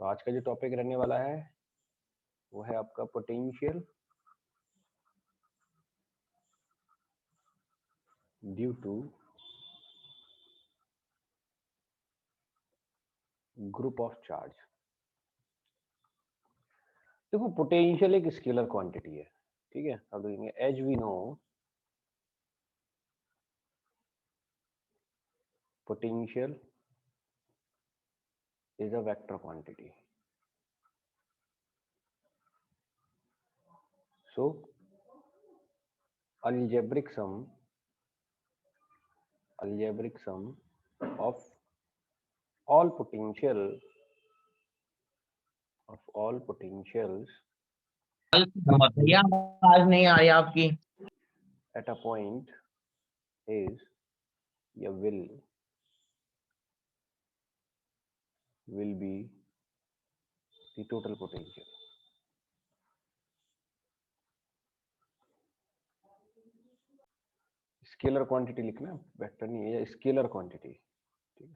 तो आज का जो टॉपिक रहने वाला है वो है आपका potential due to group of charge. देखो पोटेंशियल एक स्केलर क्वांटिटी है, ठीक है। अब देखेंगे as we know potential is a vector quantity. So algebraic sum of all potentials भैया आवाज नहीं आ रही आपकी। at a point is will be the total potential। Scalar quantity लिखना, वेक्टर नहीं है, स्केलर क्वांटिटी, ठीक है।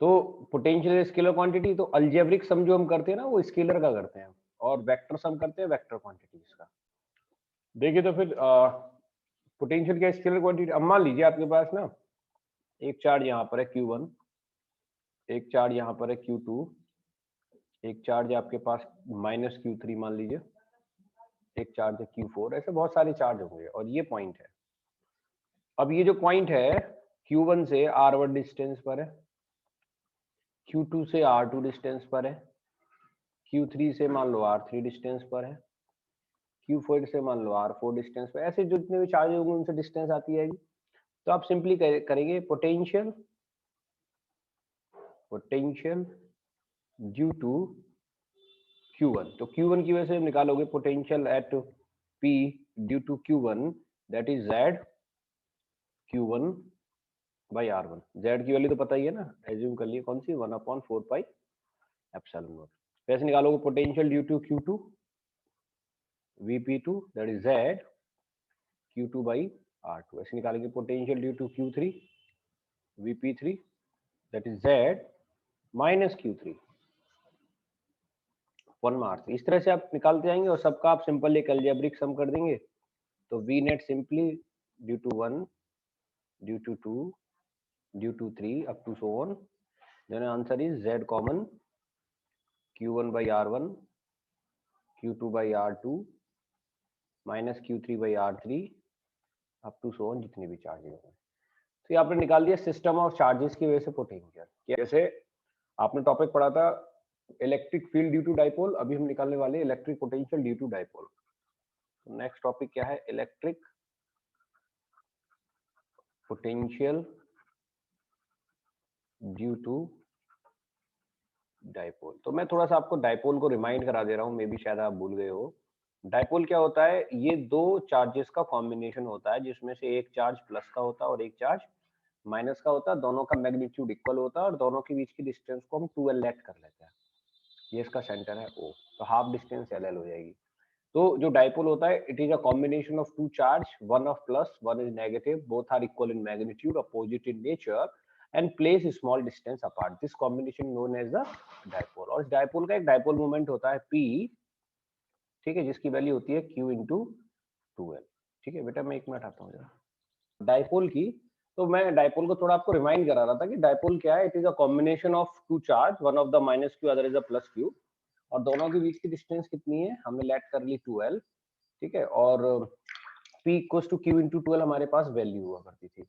तो पोटेंशियल स्केलर क्वांटिटी, तो अलजेब्रिक सम जो हम करते हैं ना वो स्केलर का करते हैं, और वेक्टर सम करते हैं वेक्टर क्वांटिटीज का। देखिए तो फिर पोटेंशियल क्या स्केलर क्वांटिटी। अब मान लीजिए आपके पास ना एक चार्ज यहाँ पर है Q1, एक चार्ज यहाँ पर है Q2, एक चार्ज आपके पास -Q3 मान लीजिए, एक चार्ज है Q4, ऐसे बहुत सारे चार्ज होंगे और ये पॉइंट है। अब ये जो पॉइंट है Q1 से R1 डिस्टेंस पर है, Q2 से R2 डिस्टेंस पर है, Q3 से मान लो R3 डिस्टेंस पर है, Q4 से मान लो R4 डिस्टेंस पर, ऐसे जितने भी चार्ज होंगे उनसे डिस्टेंस आती जाएगी। तो आप सिंपली करेंगे पोटेंशियल ड्यू टू Q1। तो Q1 की वजह से निकालोगे potential at P due to Q1, that is Z Q1 by R1। Z की वैल्यू तो पता ही है ना, एज्यूम कर लिए कौन सी, 1/4 पाई एप्सिलॉन नॉट। कैसे निकालोगे potential due to Q2 Vp2, that is Z Q2 by R2। ऐसे निकालेंगे potential due to Q3 Vp3, that is Z minus Q3 1 में R3। इस तरह से आप निकालते जाएंगे और सबका आप सिंपल एक अलजेब्रिक सम कर देंगे। तो V net simply due to 1 due to 2 due to 3 up to so on, then answer is Z common Q1 by R1 Q2 by R2 minus Q3 by R3 up to so on, जितने भी charges होंगे। तो ये आपने निकाल दिया system of charges की वजह से पोटेंशियल। जैसे आपने टॉपिक पढ़ा था electric field due to dipole, अभी हम निकालने वाले electric potential due to dipole. तो नेक्स्ट टॉपिक क्या है, electric potential due to dipole. तो मैं थोड़ा सा आपको डाइपोल को रिमाइंड करा दे रहा हूँ, मे बी शायद आप भूल गए हो। डाइपोल क्या होता है, ये दो चार्जेस का कॉम्बिनेशन होता है जिसमें से एक चार्ज प्लस का होता है और एक चार्ज माइनस का होता है। दोनों का मैग्नीट्यूड इक्वल होता है और दोनों के बीच की डिस्टेंस को हम 2l लेट कर लेते हैं। ये इसका सेंटर है O, तो हाफ डिस्टेंस LL हो जाएगी। तो जो डाइपोल होता है, it is a combination of two charge, one of plus one is negative, both are equal in magnitude, opposite in nature and place small distance apart. This combination known as the dipole. और इस dipole का एक dipole moment होता है P, ठीक है, जिसकी value होती है Q इंटू 2l। ठीक है बेटा, मैं एक मिनट आता हूँ जरा डाइपोल की। तो मैं डाइपोल को थोड़ा आपको रिमाइंड करा रहा था कि डाइपोल क्या है, it is a combination of two charge, one of the minus Q, other is a plus Q, और दोनों के बीच की डिस्टेंस कितनी है, हमने लेट कर ली 2l, ठीक है। और P equals to Q into 2l हमारे पास वैल्यू हुआ करती थी,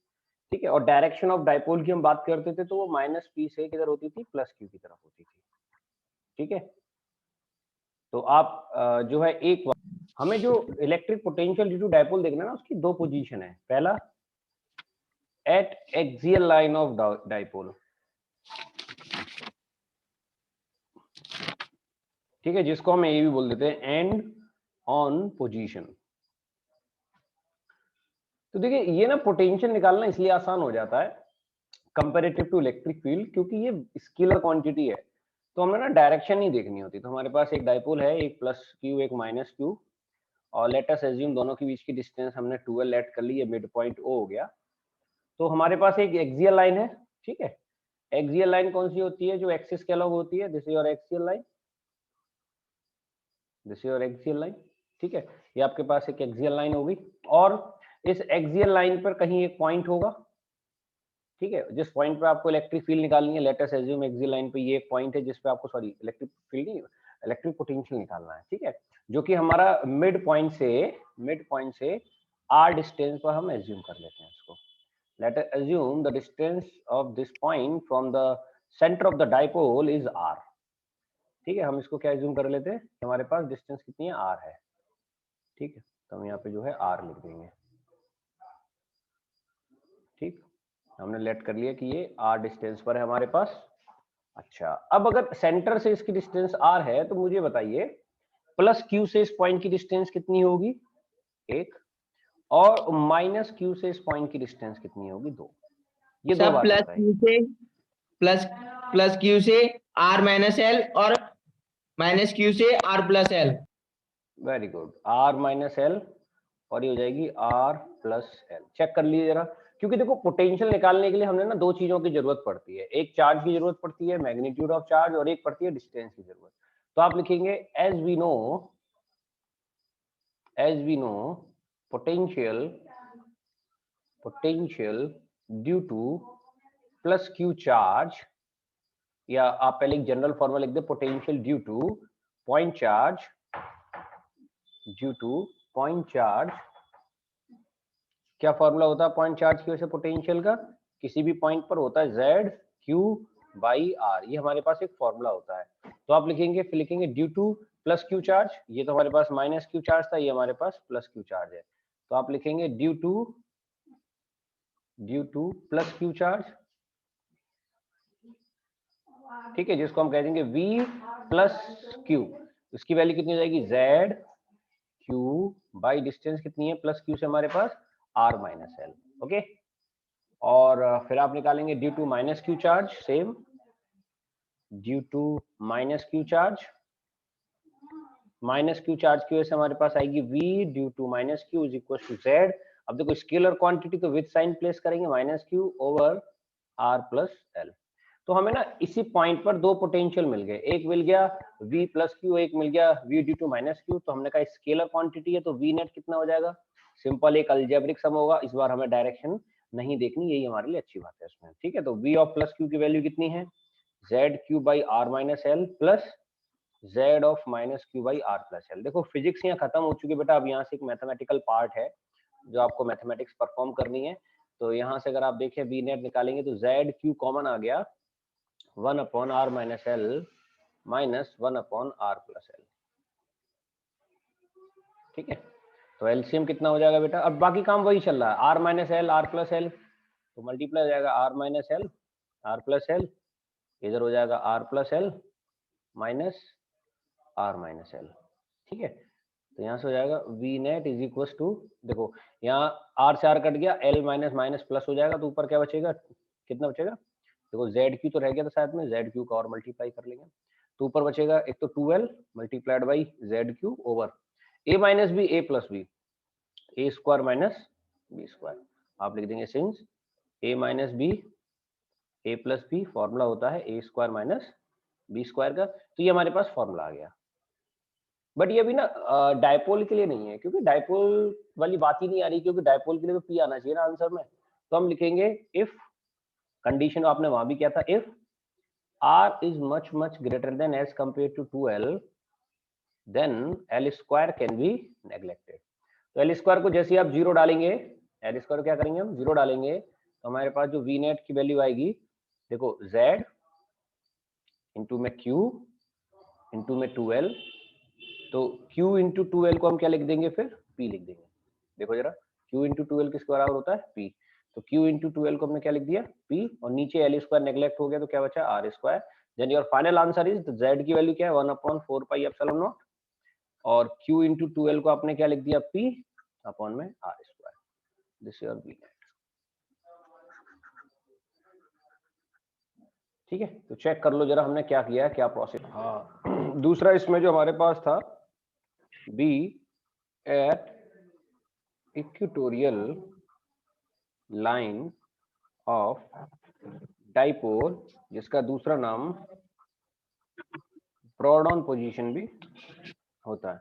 ठीक है। और डायरेक्शन ऑफ डाइपोल की हम बात करते थे तो वो माइनस P से किधर होती थी, प्लस Q की तरफ होती थी, ठीक है। तो आप जो है एक हमें जो electric potential due to dipole देखना है ना, उसकी दो पोजीशन है। पहला at axial line of dipole, ठीक है, जिसको हम ये भी बोल देते हैं एंड ऑन पोजीशन। तो देखिए ये ना पोटेंशियल निकालना इसलिए आसान हो जाता है कंपैरेटिव टू इलेक्ट्रिक फील्ड, क्योंकि ये स्केलर क्वांटिटी है, तो हमें ना डायरेक्शन नहीं देखनी होती। तो हमारे पास एक डाइपोल है, एक प्लस Q एक माइनस Q, और लेट अस अज्यूम दोनों के बीच की डिस्टेंस हमने 2l लेट कर ली, ये मिड पॉइंट O हो गया। तो हमारे पास एक एक्सियल लाइन है, ठीक है, एक्सियल लाइन कौन सी होती है जो एक्सिस के अलग होती है? This is your axial line, this is your axial line, ठीक है। ये आपके पास एक एक्सियल लाइन होगी और इस एक्सियल लाइन पर कहीं एक पॉइंट होगा, ठीक है। जिस पॉइंट पे आपको इलेक्ट्रिक फील्ड निकालनी है, let us assume axial line पे ये एक पॉइंट है जिस पे आपको सॉरी इलेक्ट्रिक फील्ड नहीं, इलेक्ट्रिक पोटेंशियल निकालना है, ठीक है, जो कि हमारा मिड पॉइंट से आर डिस्टेंस पर हम एज्यूम कर लेते हैं इसको। Let us assume the distance of this point from the center of the dipole is r, ठीक है। हम इसको क्या एज्यूम कर लेते हैं, हमारे पास डिस्टेंस कितनी है, r है, ठीक है। तो हम यहाँ पे जो है r लिख देंगे, ठीक। हमने लेट कर लिया कि ये r डिस्टेंस पर है हमारे पास। अच्छा, अब अगर सेंटर से इसकी डिस्टेंस r है तो मुझे बताइए प्लस q से इस पॉइंट की डिस्टेंस कितनी होगी, 1, और माइनस q से इस पॉइंट की डिस्टेंस कितनी होगी, 2। ये दो बातें बताइए। प्लस क्यू से आर माइनस एल और माइनस क्यू से R plus L. Very good, R minus L और ये हो जाएगी आर प्लस एल। चेक कर लीजिए जरा, क्योंकि देखो पोटेंशियल निकालने के लिए हमने ना दो चीजों की जरूरत पड़ती है, एक चार्ज की जरूरत पड़ती है मैग्नीट्यूड ऑफ चार्ज, और एक पड़ती है डिस्टेंस की जरूरत। तो आप लिखेंगे as we know potential due to plus q charge, या आप पहले एक जनरल फॉर्मूला लिख दे, potential due to point charge, क्या फॉर्मूला होता है पॉइंट चार्ज की वजह से पोटेंशियल का, किसी भी पॉइंट पर होता है Z Q बाई R, ये हमारे पास एक फॉर्मूला होता है। तो आप लिखेंगे, फिर लिखेंगे due to plus q charge, ये तो हमारे पास माइनस क्यू चार्ज था, ये हमारे पास प्लस क्यू चार्ज है। तो आप लिखेंगे due to plus q charge, ठीक है, जिसको हम कह देंगे V प्लस Q। उसकी वैल्यू कितनी हो जाएगी, Z Q बाई डिस्टेंस कितनी है प्लस Q से हमारे पास R माइनस एल, ओके। और फिर आप निकालेंगे due to minus Q charge, same due to minus Q charge की वजह से हमारे पास आएगी V due to minus Q is equal to Z। अब देखो स्केलर क्वांटिटी तो विद साइन प्लेस करेंगे, minus Q over R plus L. तो हमें ना इसी पॉइंट पर दो पोटेंशियल मिल गए, एक मिल गया V प्लस क्यू, एक मिल गया V due to minus Q. तो हमने कहा स्केलर क्वांटिटी है तो V नेट कितना हो जाएगा, सिंपल एक अलजेब्रिक सम होगा, इस बार हमें डायरेक्शन नहीं देखनी, यही हमारे लिए अच्छी बात है इसमें, ठीक है। तो V ऑफ प्लस क्यू की वैल्यू कितनी है, Z Q by R minus L plus Z of minus Q by R plus L. देखो फिजिक्स यहाँ खत्म हो चुकी है बेटा, अब यहाँ से एक मैथमेटिकल पार्ट है जो आपको मैथमेटिक्स परफॉर्म करनी है। तो यहाँ से अगर आप देखें V नेट निकालेंगे तो Z क्यू कॉमन आ गया, 1 upon R minus L minus 1 upon R plus L, ठीक है। तो एलसीएम कितना हो जाएगा बेटा, अब बाकी काम वही चल रहा है, R minus L R plus L, तो मल्टीप्लाई हो जाएगा R minus L R plus L, इधर हो जाएगा R plus L minus R minus L, ठीक है। तो यहाँ से हो जाएगा V net is equal to, देखो यहाँ आर से आर कट गया, एल माइनस माइनस प्लस हो जाएगा, तो ऊपर क्या बचेगा, कितना बचेगा, देखो जेड क्यू तो रह गया था साथ में, जेड क्यू का और मल्टीप्लाई कर लेंगे, तो ऊपर बचेगा एक तो 12 multiplied by Z Q over A minus B A plus B, A square minus B square. आप लिख देंगे since A minus B A plus B formula होता है A square minus B square का, तो ये हमारे पास फॉर्मूला आ गया। बट ये अभी ना डायपोल के लिए नहीं है, क्योंकि डायपोल वाली बात ही नहीं आ रही, क्योंकि डायपोल के लिए तो पी आना चाहिए ना आंसर में। तो हम लिखेंगे इफ, कंडीशन आपने वहां भी किया था, if R is much greater than as compared to 2L, then L square can be neglected। तो L square को जैसे आप जीरो डालेंगे, L square क्या करेंगे हम, जीरो डालेंगे, तो हमारे पास जो V नेट की वैल्यू आएगी, देखो Z इंटू में Q इंटू में 2L, तो Q इंटू 2L को हम क्या लिख देंगे, फिर P लिख देंगे। देखो जरा Q इंटू 2L किसके बराबर होता है, P। तो Q इंटू 2L को हमने क्या लिख दिया, P, और नीचे L स्क्वायर नेग्लेक्ट हो गया तो क्या बचा, R square. Then your final answer is, Z की वैल्यू क्या है, 1 अपॉन 4 पाई एप्सिलॉन नॉट, और Q इंटू 2L को आपने क्या लिख दिया, P अपॉन में R square. This your V net, ठीक है। तो चेक कर लो जरा हमने क्या किया है, क्या प्रोसेस। हाँ दूसरा इसमें जो हमारे पास था, B at equatorial line of dipole जिसका दूसरा नाम ब्रॉड ऑन पोजीशन भी होता है।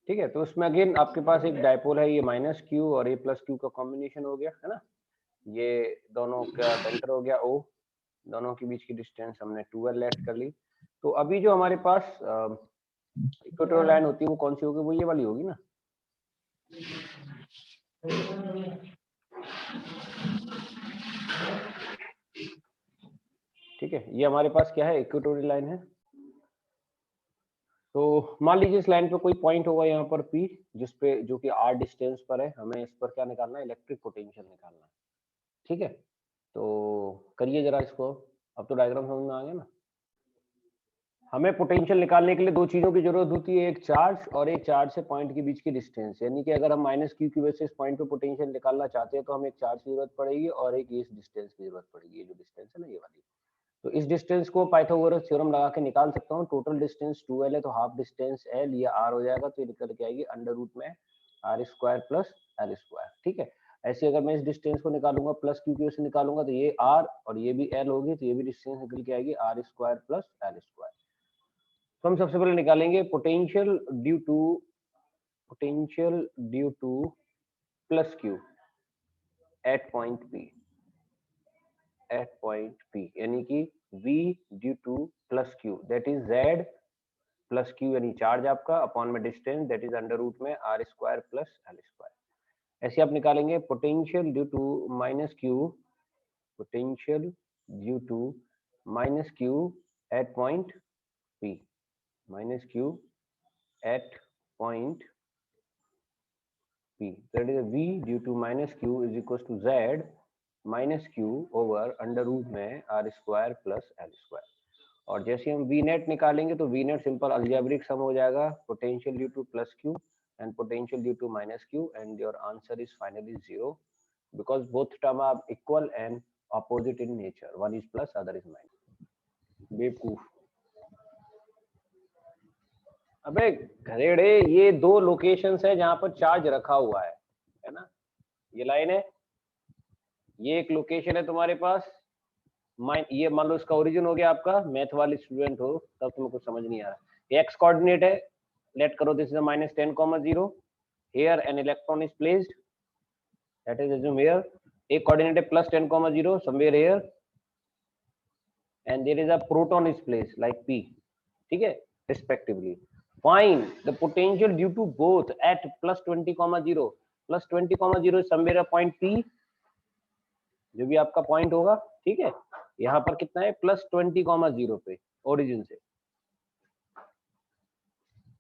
ठीक है, तो उसमें अगेन आपके पास एक डाइपोल है, ये माइनस क्यू और ये प्लस क्यू का कॉम्बिनेशन हो गया है ना, ये दोनों का सेंटर हो गया ओ, दोनों के बीच की डिस्टेंस हमने 2L लेट कर ली। तो अभी जो हमारे पास इक्वेटोरियल लाइन होती है वो कौन सी होगी, वो ये वाली होगी ना। ठीक है, ये हमारे पास क्या है, इक्वेटोरियल लाइन है। तो मान लीजिए इस लाइन पे कोई पॉइंट होगा यहाँ पर P, जिस पे जो कि r डिस्टेंस पर है, हमें इस पर क्या निकालना है, इलेक्ट्रिक पोटेंशियल निकालना है। ठीक है, तो करिए जरा इसको, अब तो डायग्राम समझ में आ गया ना। हमें पोटेंशियल निकालने के लिए दो चीजों की जरूरत होती है, एक चार्ज और एक चार्ज से पॉइंट के बीच की डिस्टेंस। यानी कि अगर हम माइनस क्यू की वजह से इस पॉइंट पे पोटेंशियल निकालना चाहते हैं तो हमें एक चार्ज की जरूरत पड़ेगी और एक इस डिस्टेंस की जरूरत पड़ेगी, ये जो डिस्टेंस है ना, ये वाली। तो इस डिस्टेंस को पाइथागोरस थ्योरम लगा के निकाल सकता हूँ। टोटल डिस्टेंस 2L है तो हाफ डिस्टेंस L, ये R हो जाएगा, तो ये निकल के आएगी अंडर रूट में R square plus L square. ठीक है, ऐसे अगर मैं इस डिस्टेंस को निकालूंगा प्लस क्यू की वजह से निकालूंगा तो ये R और ये भी L होगी, तो ये भी डिस्टेंस निकल के आएगी R square plus L square. तो हम सबसे पहले निकालेंगे potential due to plus Q at point P, यानी कि V due to plus Q that is Z plus Q, यानी चार्ज आपका अपॉन में distance that is under root में R square plus L square. ऐसे आप निकालेंगे potential due to minus Q, potential due to minus Q at point P, minus q at point P, that is V due to minus q is equals to Z minus q over under root में R square plus L square। और जैसे हम V net निकालेंगे तो V net simple algebraic सम हो जाएगा, potential due to plus q and potential due to minus q, and your answer is finally 0 because both term are equal and opposite in nature, one is plus other is minus। बेवकूफ, अबे घरेड़े, ये दो locations है जहां पर charge रखा हुआ है ना, ये लाइन है, ये एक लोकेशन है तुम्हारे पास। ये मान लो इसका ओरिजिन हो गया आपका, मैथ वाले स्टूडेंट हो तब तुम्हें कुछ समझ नहीं आ रहा। ये एक्स कोऑर्डिनेट है, लेट करो this is -10,0 here an electron is placed, that is assume here. एक कोऑर्डिनेट है +10,0 somewhere here, and there is a proton is placed like P, ठीक है, respectively. Find the potential due to both at +20,0, +20,0 somewhere point P, जो भी आपका point होगा। ठीक है, यहाँ पर कितना है, +20,0 पे ओरिजिन से।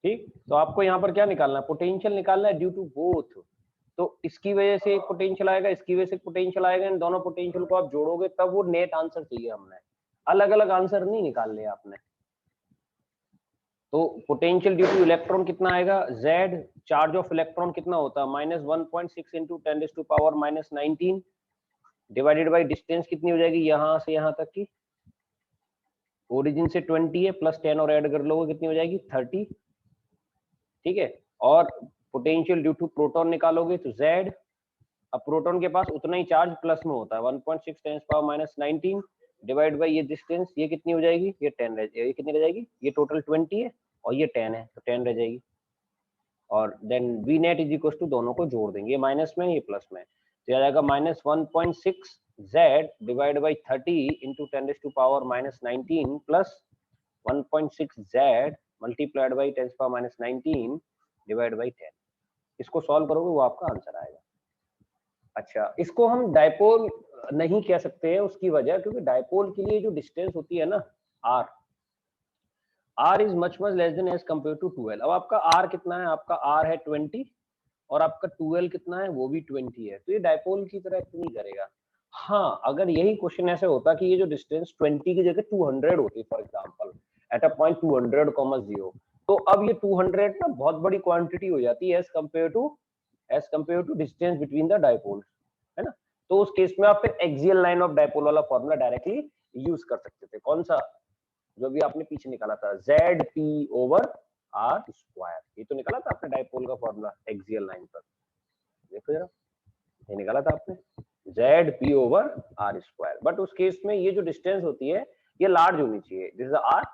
ठीक, तो आपको यहाँ पर क्या निकालना है, पोटेंशियल निकालना है ड्यू टू बोथ। तो इसकी वजह से एक पोटेंशियल आएगा, इसकी वजह से पोटेंशियल आएगा, इन दोनों पोटेंशियल को आप जोड़ोगे तब वो नेट आंसर चाहिए हमने, अलग अलग आंसर नहीं निकालने आपने। तो पोटेंशियल ड्यू टू इलेक्ट्रॉन कितना आएगा, Z चार्ज ऑफ इलेक्ट्रॉन कितना होता है, -1.6 × 10⁻⁻19 डिवाइडेड बाय डिस्टेंस कितनी हो जाएगी, यहाँ से यहाँ तक की, ओरिजिन से 20 है, +10 और ऐड कर लोगे कितनी हो जाएगी, 30। ठीक है, और पोटेंशियल ड्यू टू प्रोटॉन निकालोगे तो Z, अब प्रोटॉन के पास उतना ही चार्ज प्लस में होता है, 1.6 × 10⁻⁻19 डिवाइड बाय ये डिस्टेंस, ये कितनी हो जाएगी, ये 10 रह जाएगी, ये कितनी रह जाएगी, ये टोटल 20 है और ये 10 है तो 10 रह जाएगी। और then V net is equal to, दोनों को जोड़ देंगे, ये माइनस में ये प्लस में, तो आ जाएगा -1.6 Z divide by 30 × 10⁻⁻19 plus 1.6 Z multiplied by 10⁻⁻19 divide by 10। इसको सॉल्व करोगे वो आपका आंसर आएगा। अच्छा, इसको हम डाइपोल नहीं कह सकते हैं, उसकी वजह क्योंकि डाइपोल के लिए जो डिस्टेंस होती है ना R is much less than as compared to 2L। अब आपका R कितना है, आपका R है 20 और आपका 2L कितना है, वो भी 20 है, तो ये डाइपोल की तरह नहीं करेगा। हाँ, अगर यही क्वेश्चन ऐसे होता कि ये जो डिस्टेंस 20 की जगह 200 होती, for example at a point 200,0, तो अब ये 200 ना बहुत बड़ी क्वांटिटी हो जाती है as compared to distance between the dipole, है ना। तो उस केस में आप फिर एक्सियल लाइन ऑफ डाइपोल वाला फॉर्मूला डायरेक्टली यूज कर सकते थे। कौन सा, जो भी आपने पीछे निकाला था, ZP/R स्क्वायर, ये तो निकाला था आपने डाइपोल का फॉर्मूला एक्सियल लाइन पर, देखो जरा, ये निकाला था आपने, Z P over R square. But उस केस में ये जो डिस्टेंस होती है ये लार्ज होनी चाहिए, दिस इज आर,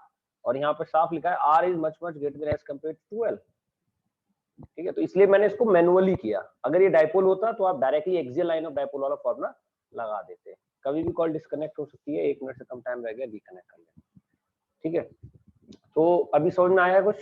और यहाँ पर साफ लिखा है R is much much greater than as compared to 12। ठीक है, तो इसलिए मैंने इसको मैनुअली किया। अगर ये डायपोल होता तो आप directly axial line of dipole वाला फॉर्मूला लगा देते। कभी भी कॉल डिस्कनेक्ट हो सकती है, 1 मिनट से कम टाइम रह गया, रिकनेक्ट कर लेना। ठीक है, तो अभी समझ में आया कुछ?